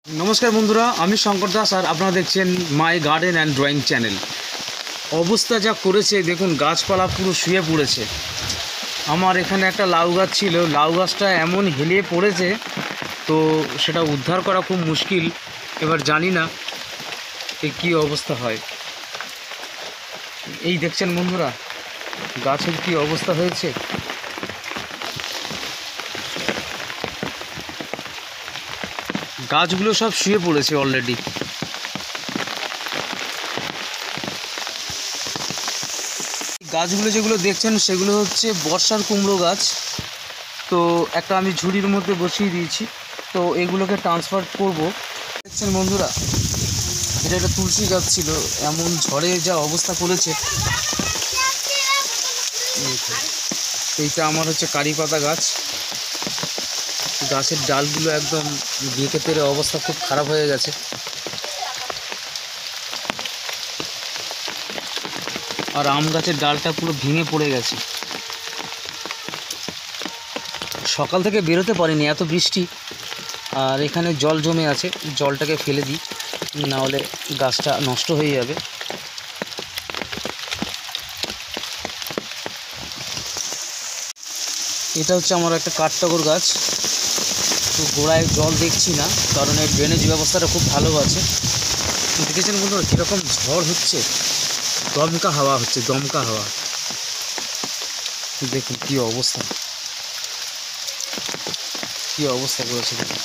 नमस्कार बंधुरा आमी शंकर दास और आपनारा देखছেন my garden and drawing channel. अवस्था जा करेছে দেখুন গাছপালা পুরো শুয়ে পড়েছে। আমার এখানে একটা লাউ গাছ ছিল, লাউ গাছটা এমন হেলে পড়েছে তো সেটা উদ্ধার করা খুব মুশকিল। এবার জানি না কি অবস্থা হয়। এই দেখছেন বন্ধুরা গাছের কি অবস্থা হয়েছে। গাছগুলো সব শুয়ে পড়েছে অলরেডি। গাছগুলো যেগুলো দেখছেন সেগুলো হচ্ছে বর্ষার কুমড়ো গাছ। তো একটা আমি ঝুড়ির মধ্যে বসিয়ে দিয়েছি, তো এগুলোকে ট্রান্সফার করব। দেখছেন বন্ধুরা এটা একটা তুলসী গাছ ছিল, এমন ঝড়ে যা অবস্থা করেছে। এইটা আমার হচ্ছে কারি পাতা গাছ। গাছের ডালগুলো একদম বেঁকে তেরে অবস্থা খুব খারাপ হয়ে গেছে। আর আম গাছের ডালটা পুরো ভেঙে পড়ে গেছে। সকাল থেকে বেরোতে পারিনি, এত বৃষ্টি। আর এখানে জল জমে আছে, জলটাকে ফেলে দিই, না হলে গাছটা নষ্ট হয়ে যাবে। এটা হচ্ছে আমার একটা কাঠটগর গাছ। তো গোড়ায় জল দেখছি না, কারণ এর ড্রেনেজ ব্যবস্থাটা খুব ভালো আছে। দেখেছেন বন্ধুরা কীরকম ঝড় হচ্ছে, দমকা হাওয়া হচ্ছে, দমকা হাওয়া। দেখুন কী অবস্থা, কী অবস্থা করেছে দেখুন।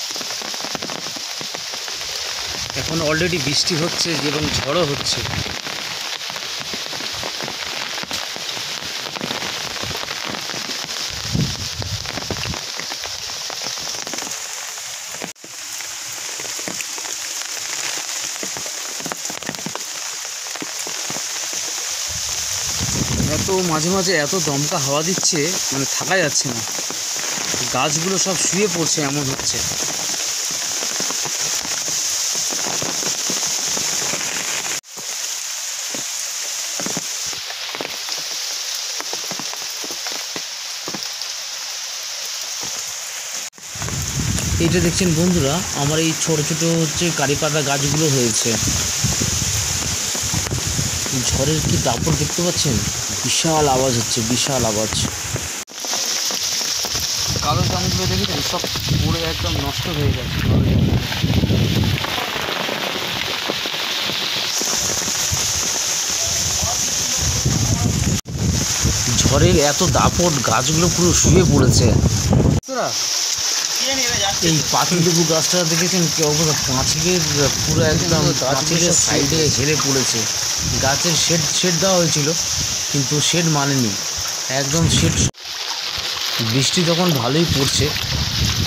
এখন অলরেডি বৃষ্টি হচ্ছে এবং ঝড়ও হচ্ছে। এত মাঝে মাঝে এত দমকা হাওয়া দিচ্ছে, মানে থাকা যাচ্ছে না। গাছগুলো সব শুয়ে পড়ছে, এমন হচ্ছে। এইটা দেখছেন বন্ধুরা আমার এই ছোট ছোট হচ্ছে কারি পাতা গাছগুলো হয়েছে। ঝড়ের কি দাপট দেখতে পাচ্ছেন, বিশাল আওয়াজ হচ্ছে, বিশাল আওয়াজ। কাগজ জামগুলো দেখেছেন সব পড়ে একদম নষ্ট হয়ে গেছে। ঝড়ের এত দাপট গাছগুলো পুরো শুয়ে পড়েছে। এই পাতিলেবু গাছটা দেখেছেন কি অবস্থা, পাঁচিলের পুরো একদম পাঁচিলের সাইডে ঝেড়ে পড়েছে। গাছের শেড দেওয়া হয়েছিল কিন্তু শেড মানেনি, একদম শেড। বৃষ্টি তখন ভালোই পড়ছে,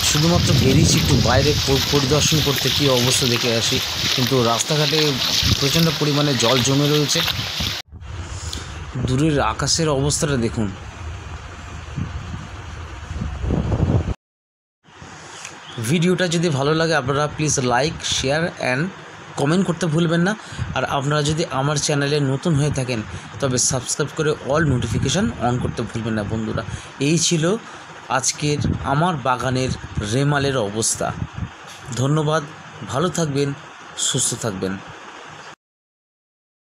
শুধুমাত্র বেরিয়েছি একটু বাইরে পরিদর্শন করতে, কী অবস্থা দেখে আসি। কিন্তু রাস্তাঘাটে প্রচণ্ড পরিমাণে জল জমে রয়েছে। দূরের আকাশের অবস্থাটা দেখুন। ভিডিওটা যদি ভালো লাগে আপনারা please like, share and comment করতে ভুলবেন না। আর আপনারা যদি আমার চ্যানেলে নতুন হয়ে থাকেন তবে সাবস্ক্রাইব করে অল নোটিফিকেশান অন করতে ভুলবেন না বন্ধুরা। এই ছিল আজকের আমার বাগানের রেমালের অবস্থা। ধন্যবাদ, ভালো থাকবেন, সুস্থ থাকবেন।